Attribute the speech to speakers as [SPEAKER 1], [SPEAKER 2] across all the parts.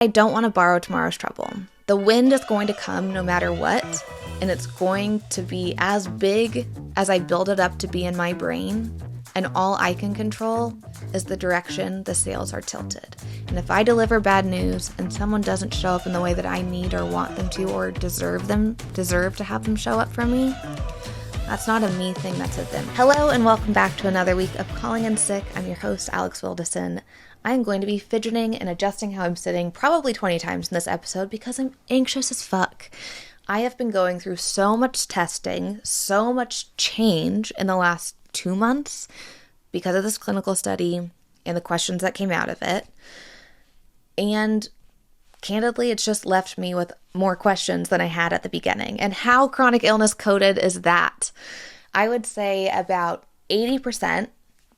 [SPEAKER 1] I don't want to borrow tomorrow's trouble. The wind is going to come no matter what, and it's going to be as big as I build it up to be in my brain, and all I can control is the direction the sails are tilted. And if I deliver bad news and someone doesn't show up in the way that I need or want them to or deserve to have them show up for me, that's not a me thing, that's a them. Hello and welcome back to another week of Calling in Sick. I'm your host, Alex Wildeson. I'm going to be fidgeting and adjusting how I'm sitting probably 20 times in this episode because I'm anxious as fuck. I have been going through so much testing, so much change in the last 2 months because of this clinical study and the questions that came out of it. And candidly, it's just left me with more questions than I had at the beginning. And how chronic illness coded is that? I would say about 80%,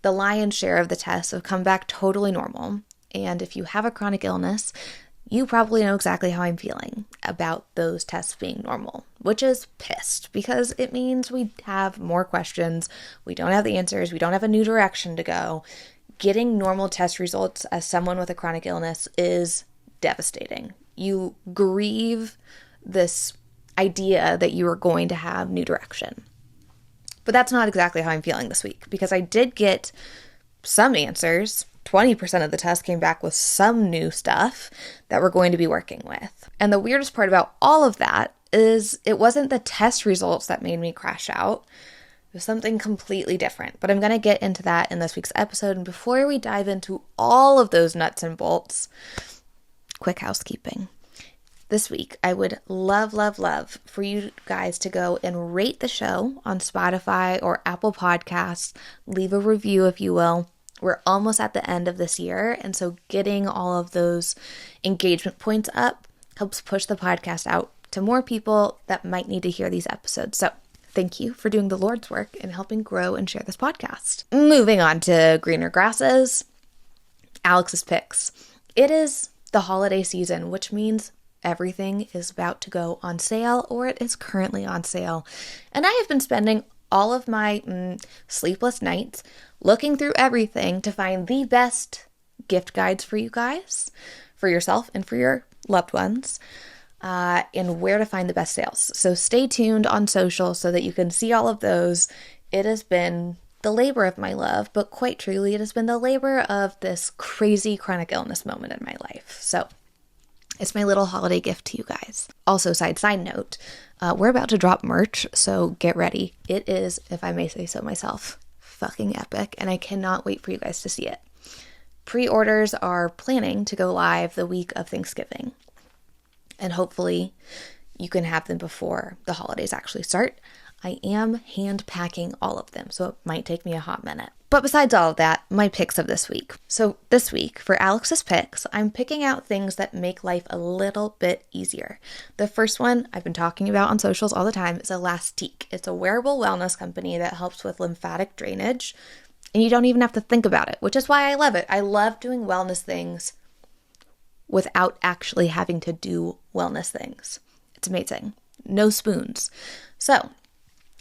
[SPEAKER 1] the lion's share of the tests have come back totally normal. And if you have a chronic illness, you probably know exactly how I'm feeling about those tests being normal, which is pissed because it means we have more questions. We don't have the answers. We don't have a new direction to go. Getting normal test results as someone with a chronic illness is devastating. You grieve this idea that you are going to have new direction. But that's not exactly how I'm feeling this week because I did get some answers. 20% of the test came back with some new stuff that we're going to be working with. And the weirdest part about all of that is it wasn't the test results that made me crash out. It was something completely different. But I'm going to get into that in this week's episode. And before we dive into all of those nuts and bolts, quick housekeeping. This week, I would love for you guys to go and rate the show on Spotify or Apple Podcasts. Leave a review if you will. We're almost at the end of this year, and so getting all of those engagement points up helps push the podcast out to more people that might need to hear these episodes. So thank you for doing the Lord's work and helping grow and share this podcast. Moving on to greener grasses, Alex's picks. It is the holiday season, which means everything is about to go on sale, or it is currently on sale. And I have been spending all of my sleepless nights looking through everything to find the best gift guides for you guys, for yourself and for your loved ones, and where to find the best sales. So stay tuned on social so that you can see all of those. It has been the labor of my love, but quite truly, it has been the labor of this crazy chronic illness moment in my life. So it's my little holiday gift to you guys. Also, side note, we're about to drop merch, so get ready. It is, if I may say so myself, fucking epic, and I cannot wait for you guys to see it. Pre-orders are planning to go live the week of Thanksgiving, and hopefully you can have them before the holidays actually start. I am hand packing all of them, so it might take me a hot minute. But besides all of that, my picks of this week. So this week, for Alex's picks, I'm picking out things that make life a little bit easier. The first one I've been talking about on socials all the time is Elastique. It's a wearable wellness company that helps with lymphatic drainage, and you don't even have to think about it, which is why I love it. I love doing wellness things without actually having to do wellness things. It's amazing. No spoons. So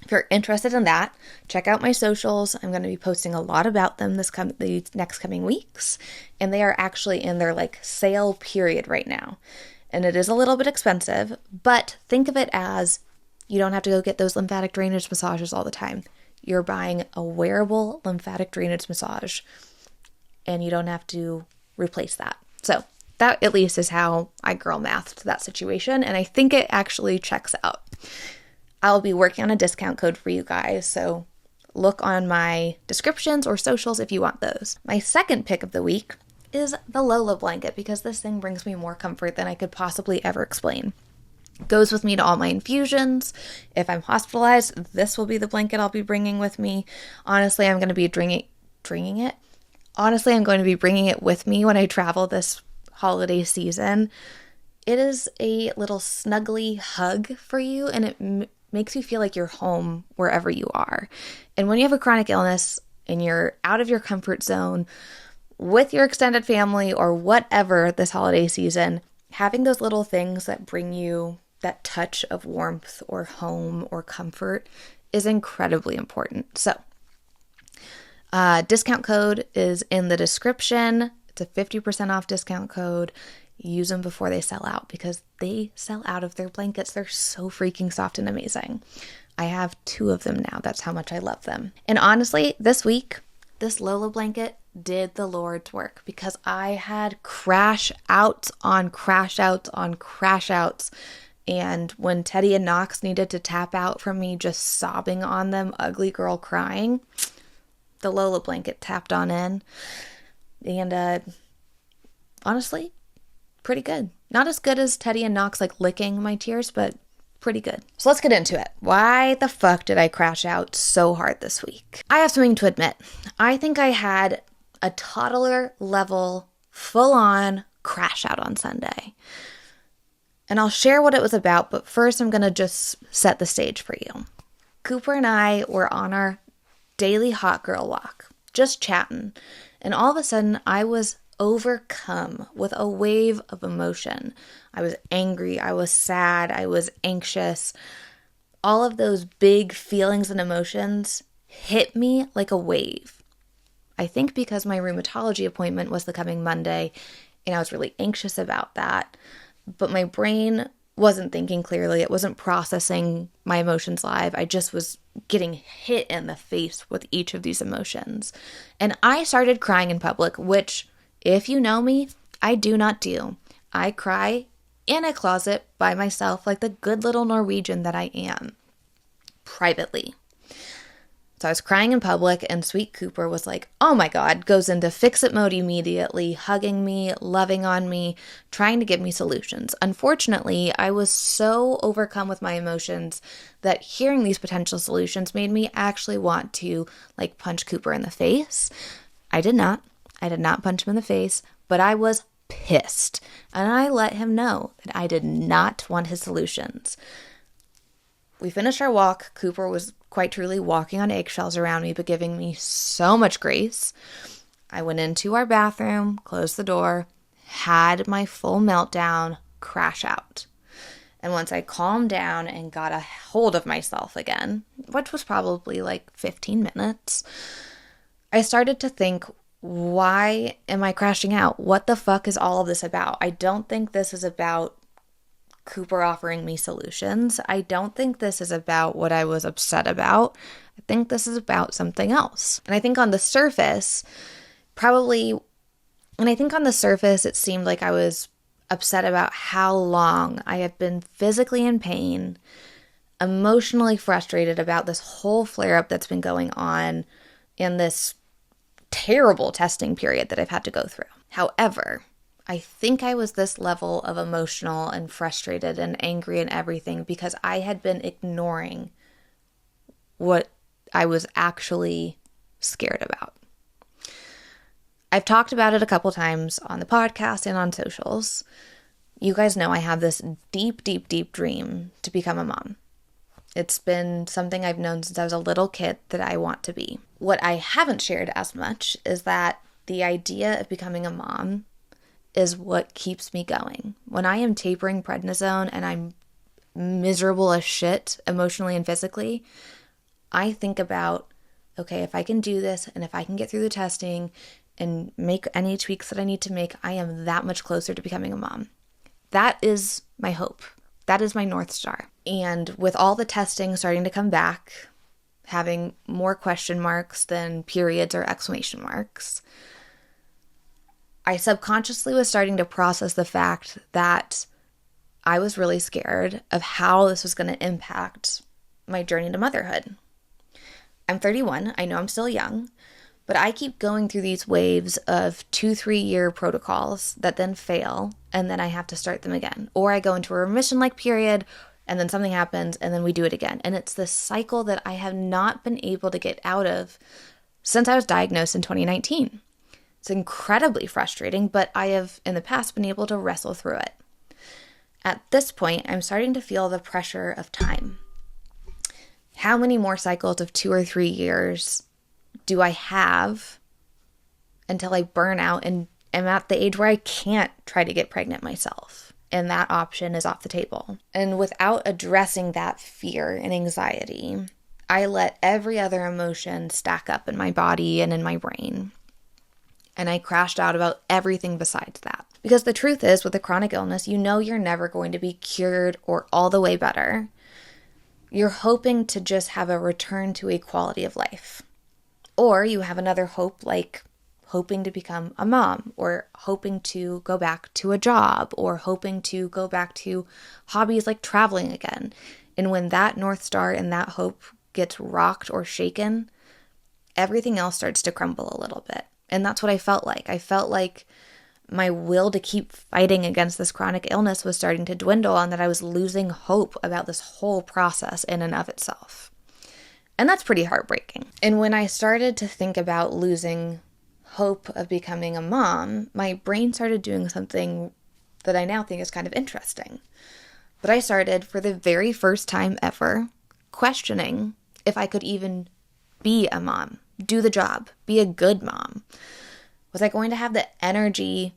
[SPEAKER 1] if you're interested in that, check out my socials. I'm going to be posting a lot about them these next coming weeks. And they are actually in their sale period right now. And it is a little bit expensive, but think of it as you don't have to go get those lymphatic drainage massages all the time. You're buying a wearable lymphatic drainage massage and you don't have to replace that. So that at least is how I girl mathed that situation. And I think it actually checks out. I'll be working on a discount code for you guys, so look on my descriptions or socials if you want those. My second pick of the week is the Lola blanket because this thing brings me more comfort than I could possibly ever explain. Goes with me to all my infusions. If I'm hospitalized, this will be the blanket I'll be bringing with me. Honestly, I'm going to be bringing it with me when I travel this holiday season. It is a little snuggly hug for you, and it makes you feel like you're home wherever you are. And when you have a chronic illness and you're out of your comfort zone with your extended family or whatever this holiday season, having those little things that bring you that touch of warmth or home or comfort is incredibly important. So, discount code is in the description. It's a 50% off discount code. use them before they sell out, because they sell out of their blankets. They're so freaking soft and amazing. I have 2 of them now. That's how much I love them. And honestly, this week, this Lola blanket did the Lord's work, because I had crash outs on crash outs on crash outs. And when Teddy and Knox needed to tap out from me just sobbing on them, ugly girl crying, the Lola blanket tapped on in. And honestly, pretty good. Not as good as Teddy and Knox like licking my tears, but pretty good. So let's get into it. Why the fuck did I crash out so hard this week? I have something to admit. I think I had a toddler-level, full-on crash out on Sunday. And I'll share what it was about, but first I'm going to just set the stage for you. Cooper and I were on our daily hot girl walk, just chatting, and all of a sudden I was overcome with a wave of emotion. I was angry, I was sad, I was anxious. All of those big feelings and emotions hit me like a wave. I think because my rheumatology appointment was the coming Monday, and I was really anxious about that, but my brain wasn't thinking clearly. It wasn't processing my emotions live. I just was getting hit in the face with each of these emotions. And I started crying in public, which, if you know me, I do not do. I cry in a closet by myself like the good little Norwegian that I am, privately. So I was crying in public, and sweet Cooper was like, oh my God, goes into fix-it mode immediately, hugging me, loving on me, trying to give me solutions. Unfortunately, I was so overcome with my emotions that hearing these potential solutions made me actually want to like punch Cooper in the face. I did not punch him in the face, but I was pissed, and I let him know that I did not want his solutions. We finished our walk. Cooper was quite truly walking on eggshells around me, but giving me so much grace. I went into our bathroom, closed the door, had my full meltdown, crash out. And once I calmed down and got a hold of myself again, which was probably like 15 minutes, I started to think, why am I crashing out? What the fuck is all of this about? I don't think this is about Cooper offering me solutions. I don't think this is about what I was upset about. I think this is about something else. And I think on the surface, it seemed like I was upset about how long I have been physically in pain, emotionally frustrated about this whole flare-up that's been going on in this terrible testing period that I've had to go through. However, I think I was this level of emotional and frustrated and angry and everything because I had been ignoring what I was actually scared about. I've talked about it a couple times on the podcast and on socials. You guys know I have this deep, deep, deep dream to become a mom. It's been something I've known since I was a little kid that I want to be. What I haven't shared as much is that the idea of becoming a mom is what keeps me going. When I am tapering prednisone and I'm miserable as shit emotionally and physically, I think about, okay, if I can do this and if I can get through the testing and make any tweaks that I need to make, I am that much closer to becoming a mom. That is my hope. That is my North Star. And with all the testing starting to come back, having more question marks than periods or exclamation marks, I subconsciously was starting to process the fact that I was really scared of how this was going to impact my journey to motherhood. I'm 31. I know I'm still young, but I keep going through these waves of 2-3 year protocols that then fail, and then I have to start them again. Or I go into a remission-like period, and then something happens, and then we do it again. And it's this cycle that I have not been able to get out of since I was diagnosed in 2019. It's incredibly frustrating, but I have in the past been able to wrestle through it. At this point, I'm starting to feel the pressure of time. How many more cycles of 2 or 3 years do I have until I burn out and am at the age where I can't try to get pregnant myself? And that option is off the table. And without addressing that fear and anxiety, I let every other emotion stack up in my body and in my brain. And I crashed out about everything besides that. Because the truth is, with a chronic illness, you know you're never going to be cured or all the way better. You're hoping to just have a return to a quality of life. Or you have another hope, like hoping to become a mom, or hoping to go back to a job, or hoping to go back to hobbies like traveling again. And when that North Star and that hope gets rocked or shaken, everything else starts to crumble a little bit. And that's what I felt like. I felt like my will to keep fighting against this chronic illness was starting to dwindle, and that I was losing hope about this whole process in and of itself. And that's pretty heartbreaking. And when I started to think about losing hope of becoming a mom, my brain started doing something that I now think is kind of interesting. But I started, for the very first time ever, questioning if I could even be a mom, do the job, be a good mom. Was I going to have the energy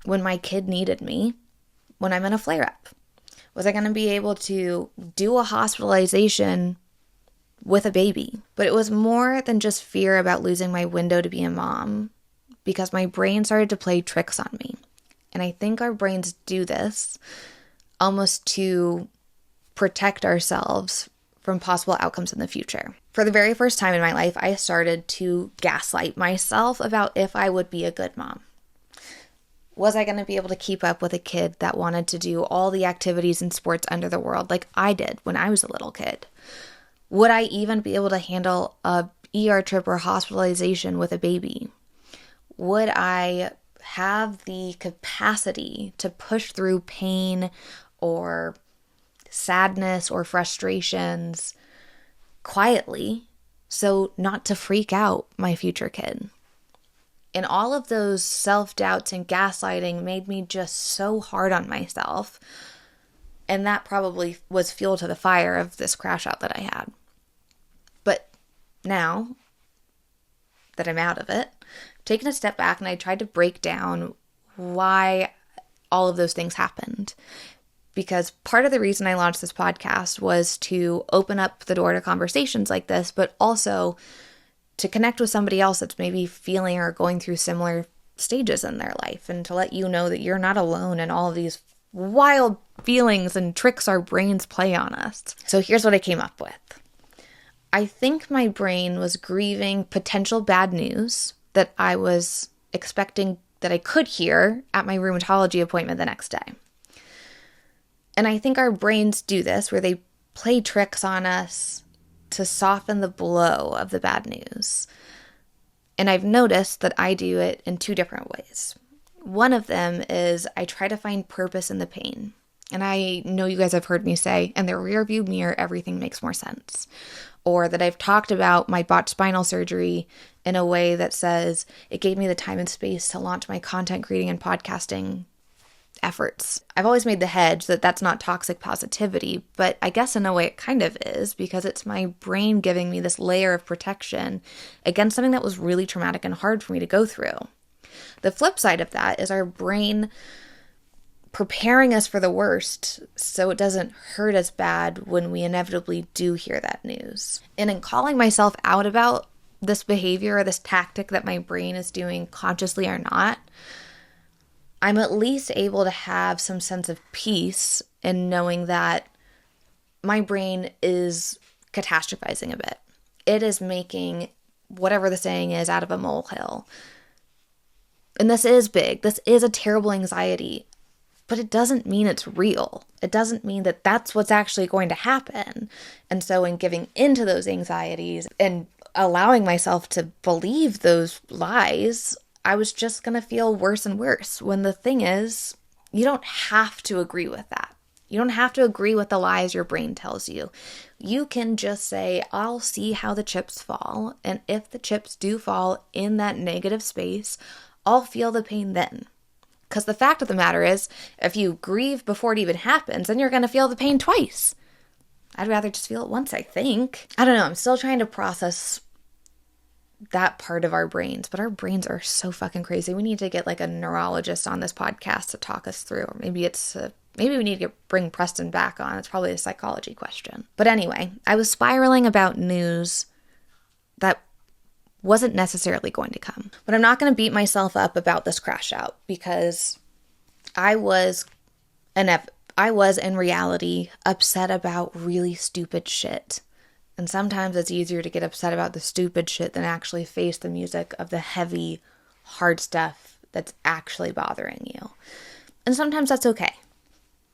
[SPEAKER 1] when my kid needed me when I'm in a flare-up? Was I going to be able to do a hospitalization with a baby? But it was more than just fear about losing my window to be a mom, because my brain started to play tricks on me. And I think our brains do this almost to protect ourselves from possible outcomes in the future. For the very first time in my life, I started to gaslight myself about if I would be a good mom. Was I going to be able to keep up with a kid that wanted to do all the activities and sports under the world like I did when I was a little kid? Would I even be able to handle a ER trip or hospitalization with a baby? Would I have the capacity to push through pain or sadness or frustrations quietly, so not to freak out my future kid? And all of those self-doubts and gaslighting made me just so hard on myself. And that probably was fuel to the fire of this crash out that I had. But now that I'm out of it, I've taken a step back and I tried to break down why all of those things happened. Because part of the reason I launched this podcast was to open up the door to conversations like this, but also to connect with somebody else that's maybe feeling or going through similar stages in their life, and to let you know that you're not alone in all of these wild feelings and tricks our brains play on us. So here's what I came up with. I think my brain was grieving potential bad news that I was expecting that I could hear at my rheumatology appointment the next day. And I think our brains do this, where they play tricks on us to soften the blow of the bad news. And I've noticed that I do it in two different ways. One of them is I try to find purpose in the pain. And I know you guys have heard me say, in the rearview mirror, everything makes more sense. Or that I've talked about my botched spinal surgery in a way that says it gave me the time and space to launch my content creating and podcasting efforts. I've always made the hedge that that's not toxic positivity, but I guess in a way it kind of is, because it's my brain giving me this layer of protection against something that was really traumatic and hard for me to go through. The flip side of that is our brain preparing us for the worst so it doesn't hurt us bad when we inevitably do hear that news. And in calling myself out about this behavior or this tactic that my brain is doing consciously or not, I'm at least able to have some sense of peace in knowing that my brain is catastrophizing a bit. It is making whatever the saying is out of a molehill. And this is big. This is a terrible anxiety, but it doesn't mean it's real. It doesn't mean that that's what's actually going to happen. And so in giving into those anxieties and allowing myself to believe those lies, I was just going to feel worse and worse, when the thing is, you don't have to agree with that. You don't have to agree with the lies your brain tells you. You can just say, I'll see how the chips fall. And if the chips do fall in that negative space, I'll feel the pain then. Because the fact of the matter is, if you grieve before it even happens, then you're going to feel the pain twice. I'd rather just feel it once, I think. I don't know. I'm still trying to process that part of our brains, but our brains are so fucking crazy. We need to get like a neurologist on this podcast to talk us through, or maybe we need to bring Preston back on. It's probably a psychology question. But anyway, I was spiraling about news that wasn't necessarily going to come. But I'm not going to beat myself up about this crash out, because I was in reality upset about really stupid shit. And sometimes it's easier to get upset about the stupid shit than actually face the music of the heavy, hard stuff that's actually bothering you. And sometimes that's okay.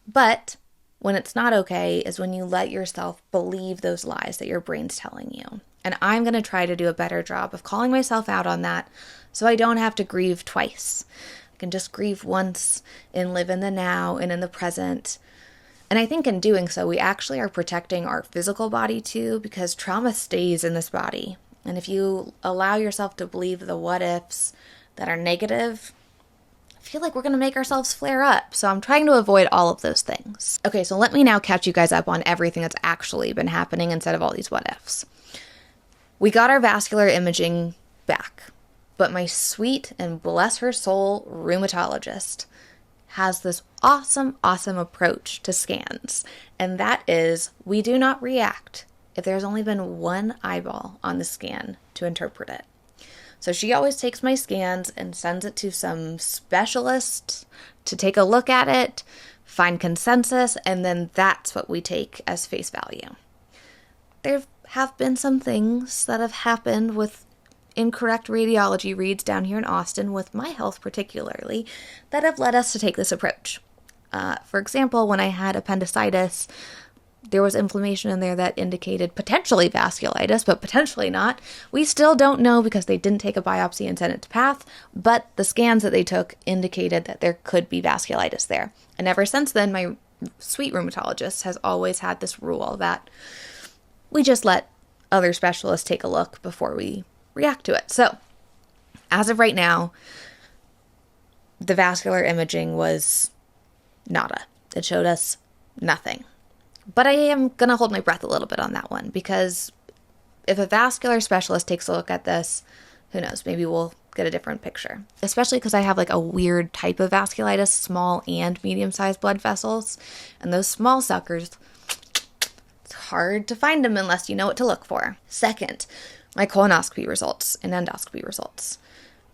[SPEAKER 1] But when it's not okay is when you let yourself believe those lies that your brain's telling you. And I'm going to try to do a better job of calling myself out on that so I don't have to grieve twice. I can just grieve once and live in the now and in the present. And I think in doing so, we actually are protecting our physical body too, because trauma stays in this body. And if you allow yourself to believe the what ifs that are negative, I feel like we're going to make ourselves flare up. So I'm trying to avoid all of those things. Okay, so let me now catch you guys up on everything that's actually been happening instead of all these what ifs. We got our vascular imaging back, but my sweet and bless her soul rheumatologist has this awesome approach to scans. And that is, we do not react if there's only been one eyeball on the scan to interpret it. So she always takes my scans and sends it to some specialist to take a look at it, find consensus, and then that's what we take as face value. There have been some things that have happened with incorrect radiology reads down here in Austin, with my health particularly, that have led us to take this approach. For example, when I had appendicitis, there was inflammation in there that indicated potentially vasculitis, but potentially not. We still don't know because they didn't take a biopsy and send it to path, but the scans that they took indicated that there could be vasculitis there. And ever since then, my sweet rheumatologist has always had this rule that we just let other specialists take a look before we react to it. So, as of right now, the vascular imaging was nada. It showed us nothing. But I am going to hold my breath a little bit on that one, because if a vascular specialist takes a look at this, who knows, maybe we'll get a different picture. Especially because I have like a weird type of vasculitis, small and medium-sized blood vessels. And those small suckers, it's hard to find them unless you know what to look for. Second, my colonoscopy results and endoscopy results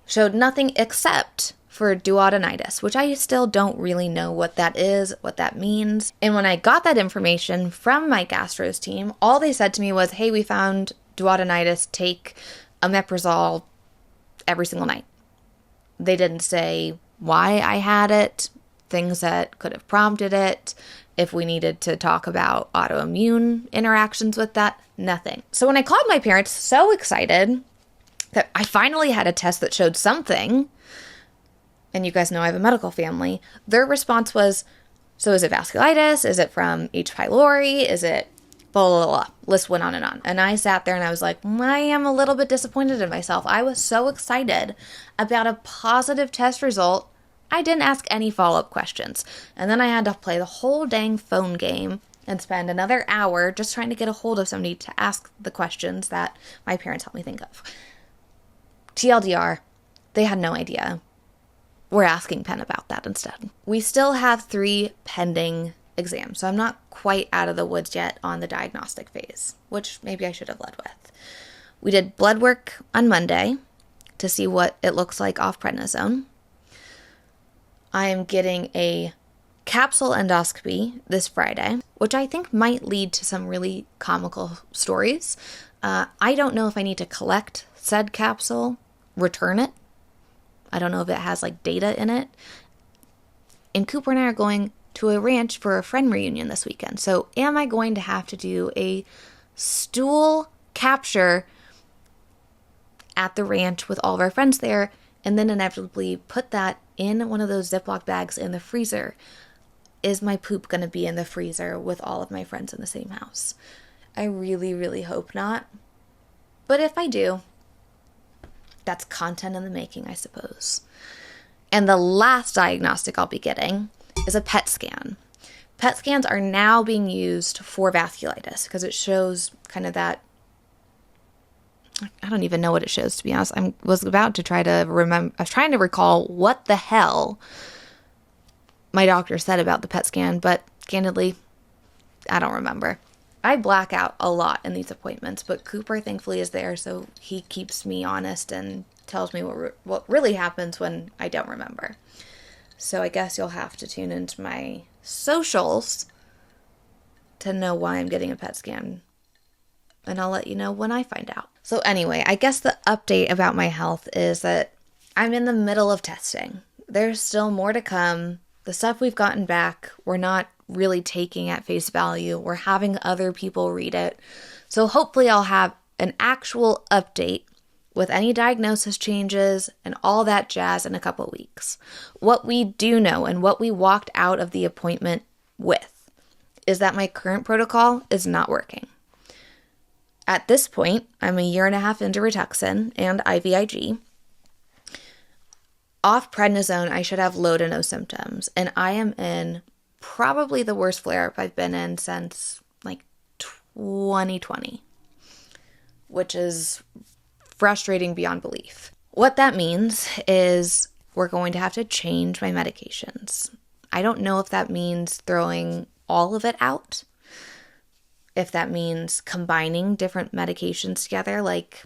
[SPEAKER 1] showed nothing except for duodenitis, which I still don't really know what that is, what that means. And when I got that information from my gastros team, all they said to me was, hey, we found duodenitis, take omeprazole every single night. They didn't say why I had it, things that could have prompted it, if we needed to talk about autoimmune interactions with that, nothing. So when I called my parents, so excited that I finally had a test that showed something, and you guys know I have a medical family, their response was, so is it vasculitis? Is it from H. pylori? Is it blah, blah, blah? List went on. And I sat there and I was like, I am a little bit disappointed in myself. I was so excited about a positive test result, I didn't ask any follow-up questions. And then I had to play the whole dang phone game and spend another hour just trying to get a hold of somebody to ask the questions that my parents helped me think of. TLDR, they had no idea. We're asking Penn about that instead. We still have 3 pending exams, so I'm not quite out of the woods yet on the diagnostic phase, which maybe I should have led with. We did blood work on Monday to see what it looks like off prednisone. I am getting a capsule endoscopy this Friday, which I think might lead to some really comical stories. I don't know if I need to collect said capsule, return it. I don't know if it has like data in it. And Cooper and I are going to a ranch for a friend reunion this weekend. So am I going to have to do a stool capture at the ranch with all of our friends there, and then inevitably put that in one of those Ziploc bags in the freezer? Is my poop going to be in the freezer with all of my friends in the same house? I really, really hope not. But if I do, that's content in the making, I suppose. And the last diagnostic I'll be getting is a PET scan. PET scans are now being used for vasculitis because it shows kind of that, I don't even know what it shows, to be honest. I was trying to recall what the hell my doctor said about the PET scan, but candidly, I don't remember. I black out a lot in these appointments, but Cooper thankfully is there, so he keeps me honest and tells me what really happens when I don't remember. So I guess you'll have to tune into my socials to know why I'm getting a PET scan. And I'll let you know when I find out. So anyway, I guess the update about my health is that I'm in the middle of testing. There's still more to come. The stuff we've gotten back, we're not really taking at face value. We're having other people read it. So hopefully I'll have an actual update with any diagnosis changes and all that jazz in a couple weeks. What we do know and what we walked out of the appointment with is that my current protocol is not working. At this point, I'm a year and a half into Rituxan and IVIG. Off Prednisone, I should have low to no symptoms, and I am in probably the worst flare-up I've been in since like 2020, which is frustrating beyond belief. What that means is we're going to have to change my medications. I don't know if that means throwing all of it out, if that means combining different medications together, like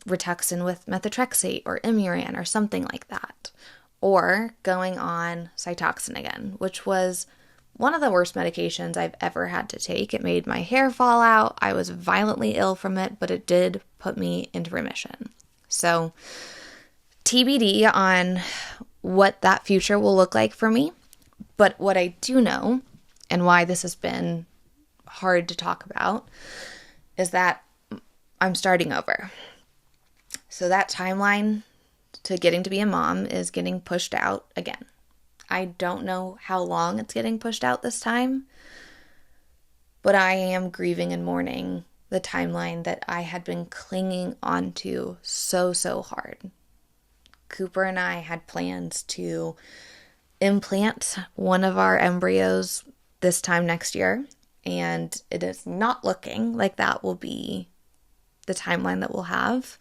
[SPEAKER 1] Rituxan with methotrexate or Imuran or something like that, or going on Cytoxan again, which was one of the worst medications I've ever had to take. It made my hair fall out. I was violently ill from it, but it did put me into remission. So TBD on what that future will look like for me. But what I do know, and why this has been hard to talk about, is that I'm starting over. So that timeline to getting to be a mom is getting pushed out again. I don't know how long it's getting pushed out this time, but I am grieving and mourning the timeline that I had been clinging onto so hard. Cooper and I had plans to implant one of our embryos this time next year, and it is not looking like that will be the timeline that we'll have.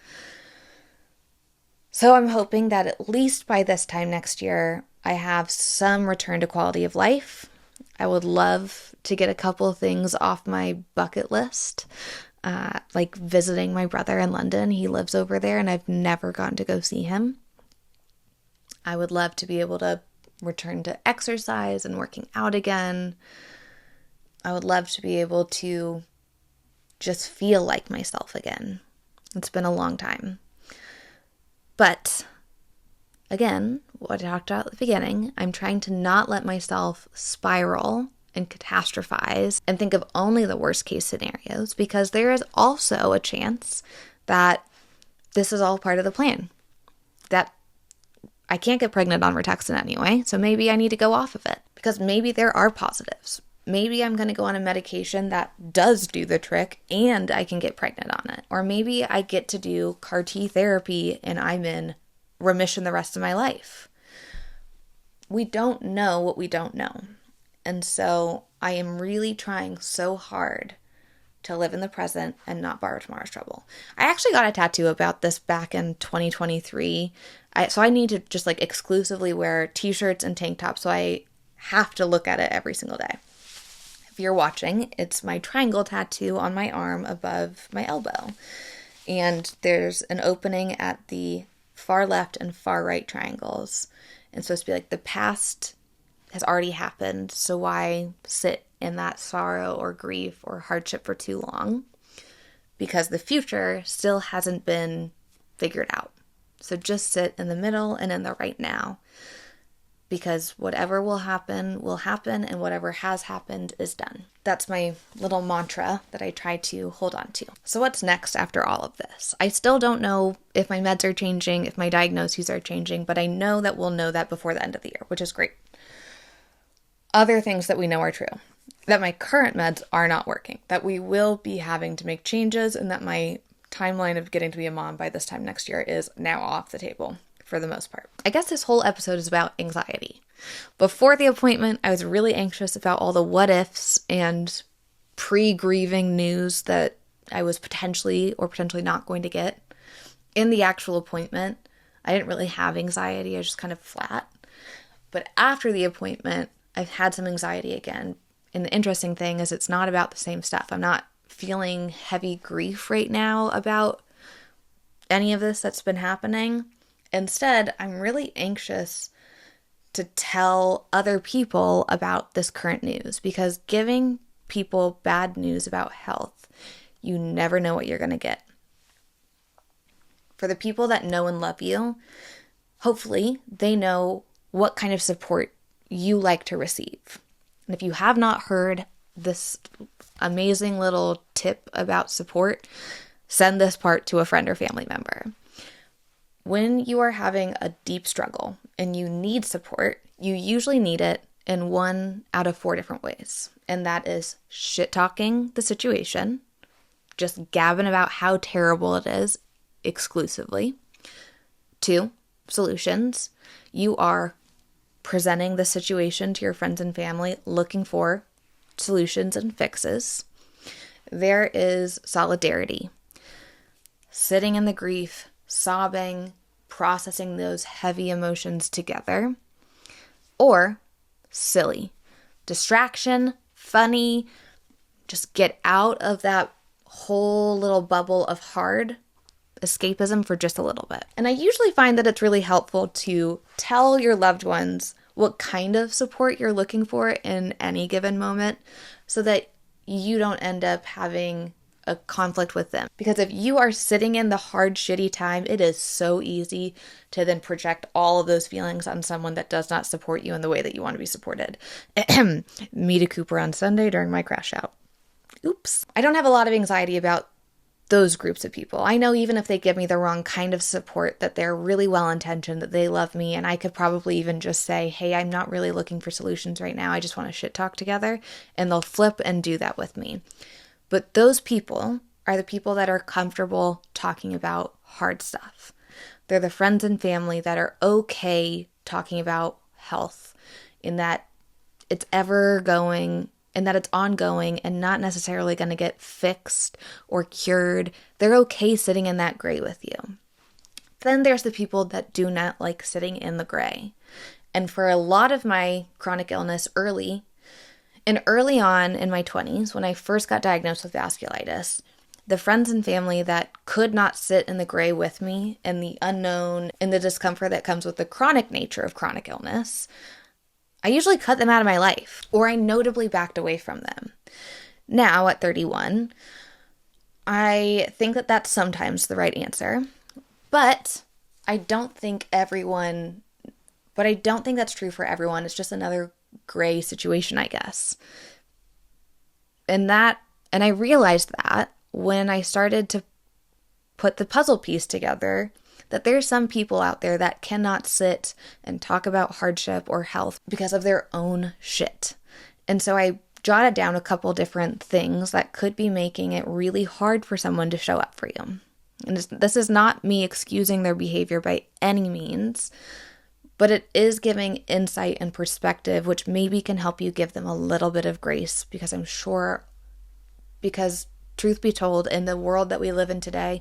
[SPEAKER 1] So I'm hoping that at least by this time next year, I have some return to quality of life. I would love to get a couple things off my bucket list, like visiting my brother in London. He lives over there, and I've never gotten to go see him. I would love to be able to return to exercise and working out again. I would love to be able to just feel like myself again. It's been a long time. But again, what I talked about at the beginning, I'm trying to not let myself spiral and catastrophize and think of only the worst case scenarios, because there is also a chance that this is all part of the plan. That I can't get pregnant on Rituxan anyway, so maybe I need to go off of it, because maybe there are positives. Maybe I'm going to go on a medication that does do the trick and I can get pregnant on it. Or maybe I get to do CAR T therapy and I'm in remission the rest of my life. We don't know what we don't know. And so I am really trying so hard to live in the present and not borrow tomorrow's trouble. I actually got a tattoo about this back in 2023. So I need to just like exclusively wear t-shirts and tank tops. So I have to look at it every single day. If you're watching, it's my triangle tattoo on my arm above my elbow. And there's an opening at the far left and far right triangles. And supposed to be like the past has already happened, so why sit in that sorrow or grief or hardship for too long? Because the future still hasn't been figured out. So just sit in the middle and in the right now. Because whatever will happen, and whatever has happened is done. That's my little mantra that I try to hold on to. So what's next after all of this? I still don't know if my meds are changing, if my diagnoses are changing, but I know that we'll know that before the end of the year, which is great. Other things that we know are true. That my current meds are not working. That we will be having to make changes, and that my timeline of getting to be a mom by this time next year is now off the table. For the most part. I guess this whole episode is about anxiety. Before the appointment, I was really anxious about all the what ifs and pre-grieving news that I was potentially or potentially not going to get. In the actual appointment, I didn't really have anxiety. I was just kind of flat. But after the appointment, I've had some anxiety again. And the interesting thing is it's not about the same stuff. I'm not feeling heavy grief right now about any of this that's been happening. Instead, I'm really anxious to tell other people about this current news, because giving people bad news about health, you never know what you're going to get. For the people that know and love you, hopefully they know what kind of support you like to receive. And if you have not heard this amazing little tip about support, send this part to a friend or family member. When you are having a deep struggle and you need support, you usually need it in 1 out of 4 different ways. And that is shit-talking the situation, just gabbing about how terrible it is exclusively. 2, solutions. You are presenting the situation to your friends and family, looking for solutions and fixes. There is solidarity. Sitting in the grief, sobbing, processing those heavy emotions together. Or silly. Distraction, funny, just get out of that whole little bubble of hard escapism for just a little bit. And I usually find that it's really helpful to tell your loved ones what kind of support you're looking for in any given moment, so that you don't end up having a conflict with them. Because if you are sitting in the hard, shitty time, it is so easy to then project all of those feelings on someone that does not support you in the way that you want to be supported. Meet a Cooper on Sunday during my crash out. Oops. I don't have a lot of anxiety about those groups of people. I know even if they give me the wrong kind of support, that they're really well-intentioned, that they love me, and I could probably even just say, hey, I'm not really looking for solutions right now. I just want to shit talk together, and they'll flip and do that with me. But those people are the people that are comfortable talking about hard stuff. They're the friends and family that are okay talking about health, in that it's ever going, and that it's ongoing and not necessarily going to get fixed or cured. They're okay sitting in that gray with you. Then there's the people that do not like sitting in the gray. And for a lot of my chronic illness early on in my 20s, when I first got diagnosed with vasculitis, the friends and family that could not sit in the gray with me and the unknown and the discomfort that comes with the chronic nature of chronic illness, I usually cut them out of my life, or I notably backed away from them. Now, at 31, I think that that's sometimes the right answer, but I don't think that's true for everyone. It's just another gray situation, I guess. And I realized that when I started to put the puzzle piece together, that there's some people out there that cannot sit and talk about hardship or health because of their own shit. And so I jotted down a couple different things that could be making it really hard for someone to show up for you. And this is not me excusing their behavior by any means, but it is giving insight and perspective, which maybe can help you give them a little bit of grace, because truth be told, in the world that we live in today,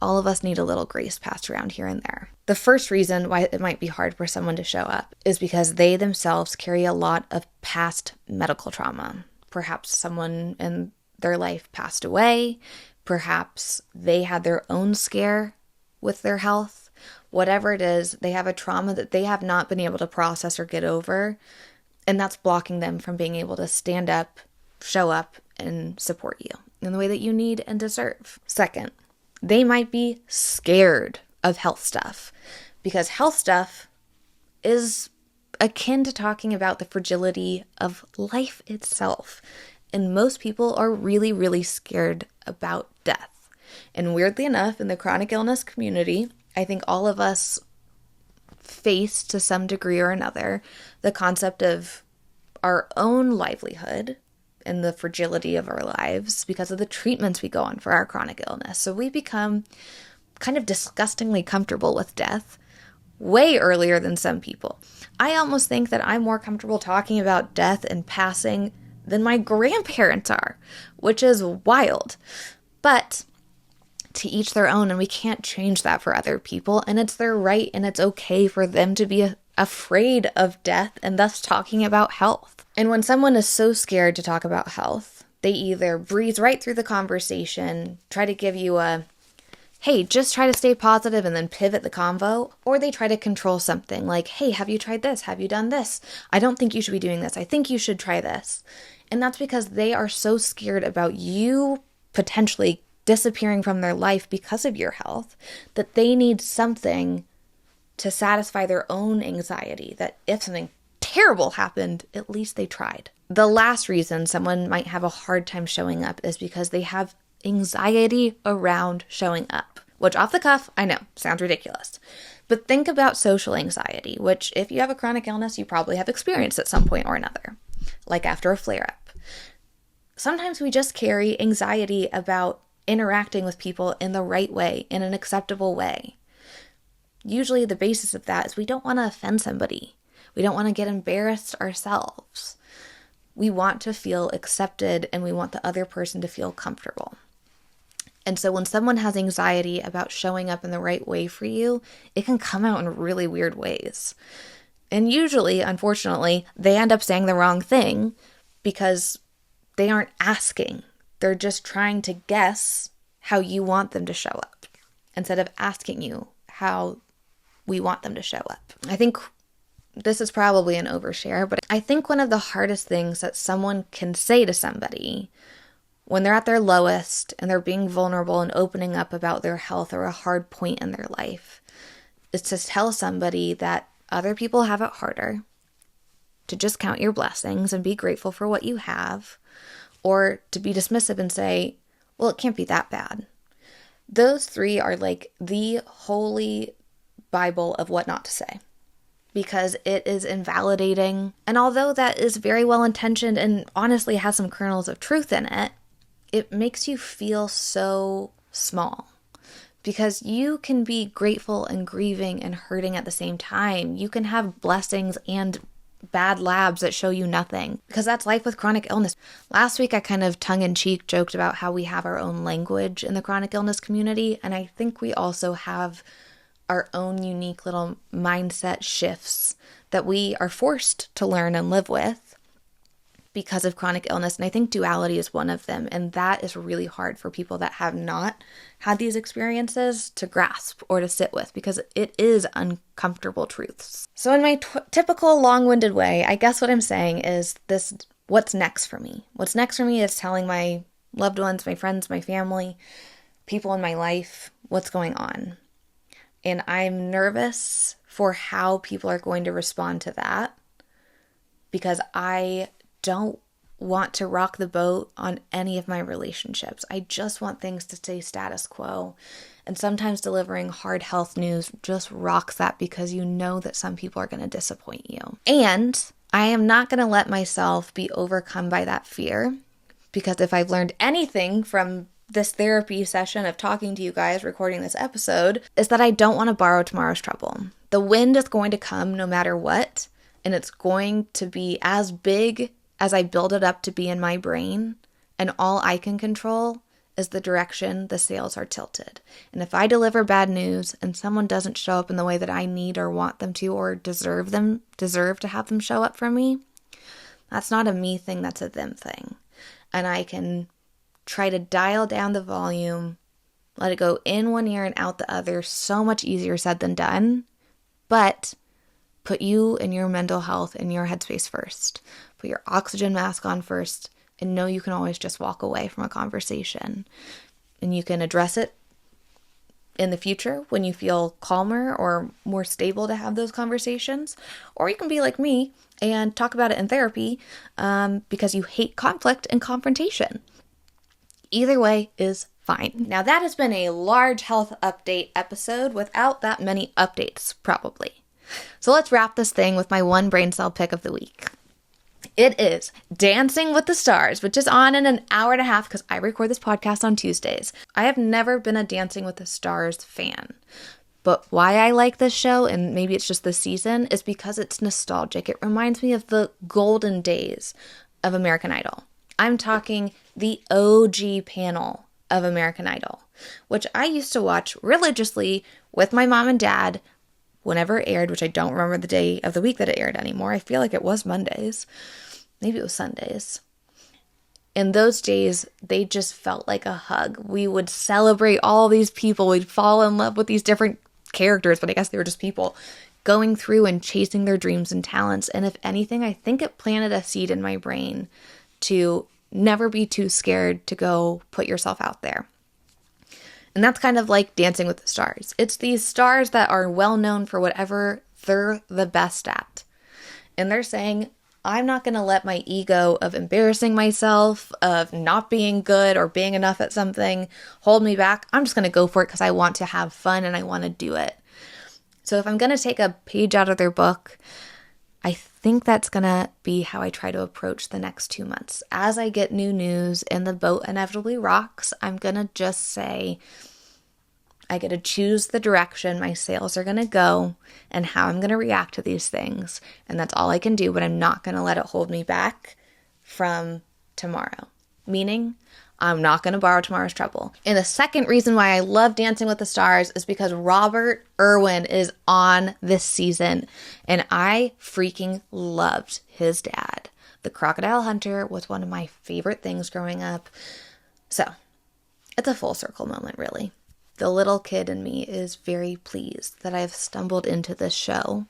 [SPEAKER 1] all of us need a little grace passed around here and there. The first reason why it might be hard for someone to show up is because they themselves carry a lot of past medical trauma. Perhaps someone in their life passed away. Perhaps they had their own scare with their health. Whatever it is, they have a trauma that they have not been able to process or get over, and that's blocking them from being able to stand up, show up, and support you in the way that you need and deserve. Second, they might be scared of health stuff, because health stuff is akin to talking about the fragility of life itself. And most people are really, really scared about death. And weirdly enough, in the chronic illness community, I think all of us face, to some degree or another, the concept of our own livelihood and the fragility of our lives because of the treatments we go on for our chronic illness. So we become kind of disgustingly comfortable with death way earlier than some people. I almost think that I'm more comfortable talking about death and passing than my grandparents are, which is wild. But to each their own, and we can't change that for other people, and it's their right and it's okay for them to be afraid of death and thus talking about health. And when someone is so scared to talk about health, they either breeze right through the conversation, try to give you a, hey, just try to stay positive and then pivot the convo, or they try to control something like, hey, have you tried this? Have you done this? I don't think you should be doing this. I think you should try this. And that's because they are so scared about you potentially disappearing from their life because of your health that they need something to satisfy their own anxiety, that if something terrible happened, at least they tried. The last reason someone might have a hard time showing up is because they have anxiety around showing up, which off the cuff, I know, sounds ridiculous. But think about social anxiety, which if you have a chronic illness, you probably have experienced at some point or another, like after a flare-up. Sometimes we just carry anxiety about interacting with people in the right way, in an acceptable way. Usually the basis of that is we don't want to offend somebody. We don't want to get embarrassed ourselves. We want to feel accepted and we want the other person to feel comfortable. And so when someone has anxiety about showing up in the right way for you, it can come out in really weird ways. And usually, unfortunately, they end up saying the wrong thing because they aren't asking. They're just trying to guess how you want them to show up instead of asking you how we want them to show up. I think this is probably an overshare, but I think one of the hardest things that someone can say to somebody when they're at their lowest and they're being vulnerable and opening up about their health or a hard point in their life is to tell somebody that other people have it harder, to just count your blessings and be grateful for what you have, or to be dismissive and say, well, it can't be that bad. Those three are like the holy Bible of what not to say, because it is invalidating. And although that is very well intentioned and honestly has some kernels of truth in it, it makes you feel so small because you can be grateful and grieving and hurting at the same time. You can have blessings and bad labs that show you nothing, because that's life with chronic illness. Last week, I kind of tongue-in-cheek joked about how we have our own language in the chronic illness community, and I think we also have our own unique little mindset shifts that we are forced to learn and live with because of chronic illness. And I think duality is one of them. And that is really hard for people that have not had these experiences to grasp or to sit with, because it is uncomfortable truths. So in my typical long-winded way, I guess what I'm saying is this: what's next for me? What's next for me is telling my loved ones, my friends, my family, people in my life, what's going on. And I'm nervous for how people are going to respond to that, because I don't want to rock the boat on any of my relationships. I just want things to stay status quo. And sometimes delivering hard health news just rocks that, because you know that some people are going to disappoint you. And I am not going to let myself be overcome by that fear, because if I've learned anything from this therapy session of talking to you guys, recording this episode, is that I don't want to borrow tomorrow's trouble. The wind is going to come no matter what, and it's going to be as big as I build it up to be in my brain, and all I can control is the direction the sails are tilted. And if I deliver bad news and someone doesn't show up in the way that I need or want them to, or deserve to have them show up for me, that's not a me thing, that's a them thing. And I can try to dial down the volume, let it go in one ear and out the other. So much easier said than done. But put you and your mental health and your headspace first. Put your oxygen mask on first, and know you can always just walk away from a conversation. And you can address it in the future when you feel calmer or more stable to have those conversations. Or you can be like me and talk about it in therapy because you hate conflict and confrontation. Either way is fine. Now that has been a large health update episode without that many updates, probably. So let's wrap this thing with my one brain cell pick of the week. It is Dancing with the Stars, which is on in an hour and a half because I record this podcast on Tuesdays. I have never been a Dancing with the Stars fan, but why I like this show, and maybe it's just this season, is because it's nostalgic. It reminds me of the golden days of American Idol. I'm talking the OG panel of American Idol, which I used to watch religiously with my mom and dad whenever it aired, which I don't remember the day of the week that it aired anymore. I feel like it was Mondays. maybe it was Sundays. And those days, they just felt like a hug. We would celebrate all these people. We'd fall in love with these different characters, but I guess they were just people going through and chasing their dreams and talents. And if anything, I think it planted a seed in my brain to never be too scared to go put yourself out there. And that's kind of like Dancing with the Stars. It's these stars that are well known for whatever they're the best at. And they're saying, I'm not going to let my ego of embarrassing myself, of not being good or being enough at something hold me back. I'm just going to go for it because I want to have fun and I want to do it. So if I'm going to take a page out of their book, I think that's going to be how I try to approach the next 2 months. As I get new news and the boat inevitably rocks, I'm going to just say, I get to choose the direction my sales are going to go and how I'm going to react to these things. And that's all I can do, but I'm not going to let it hold me back from tomorrow. Meaning, I'm not going to borrow tomorrow's trouble. And the second reason why I love Dancing with the Stars is because Robert Irwin is on this season. And I freaking loved his dad. The Crocodile Hunter was one of my favorite things growing up. So, it's a full circle moment, really. The little kid in me is very pleased that I've stumbled into this show.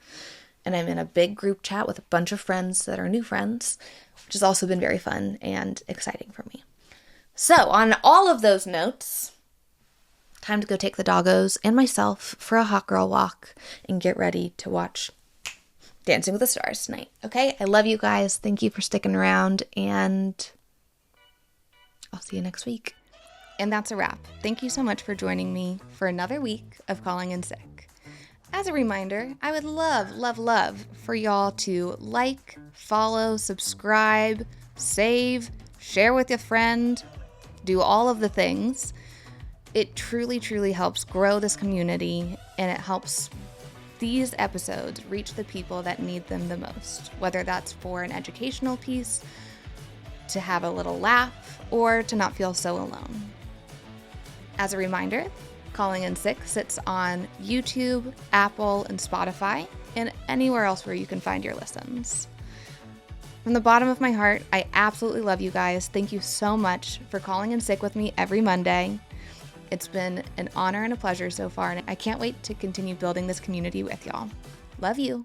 [SPEAKER 1] And I'm in a big group chat with a bunch of friends that are new friends, which has also been very fun and exciting for me. So, on all of those notes, time to go take the doggos and myself for a hot girl walk and get ready to watch Dancing with the Stars tonight. Okay? I love you guys. Thank you for sticking around, and I'll see you next week. And that's a wrap. Thank you so much for joining me for another week of Calling in Sick. As a reminder, I would love for y'all to like, follow, subscribe, save, share with your friend, do all of the things. It truly helps grow this community, and it helps these episodes reach the people that need them the most, whether that's for an educational piece, to have a little laugh, or to not feel so alone. As a reminder, Calling in Sick sits on YouTube, Apple, and Spotify, and anywhere else where you can find your listens. From the bottom of my heart, I absolutely love you guys. Thank you so much for calling in sick with me every Monday. It's been an honor and a pleasure so far, and I can't wait to continue building this community with y'all. Love you.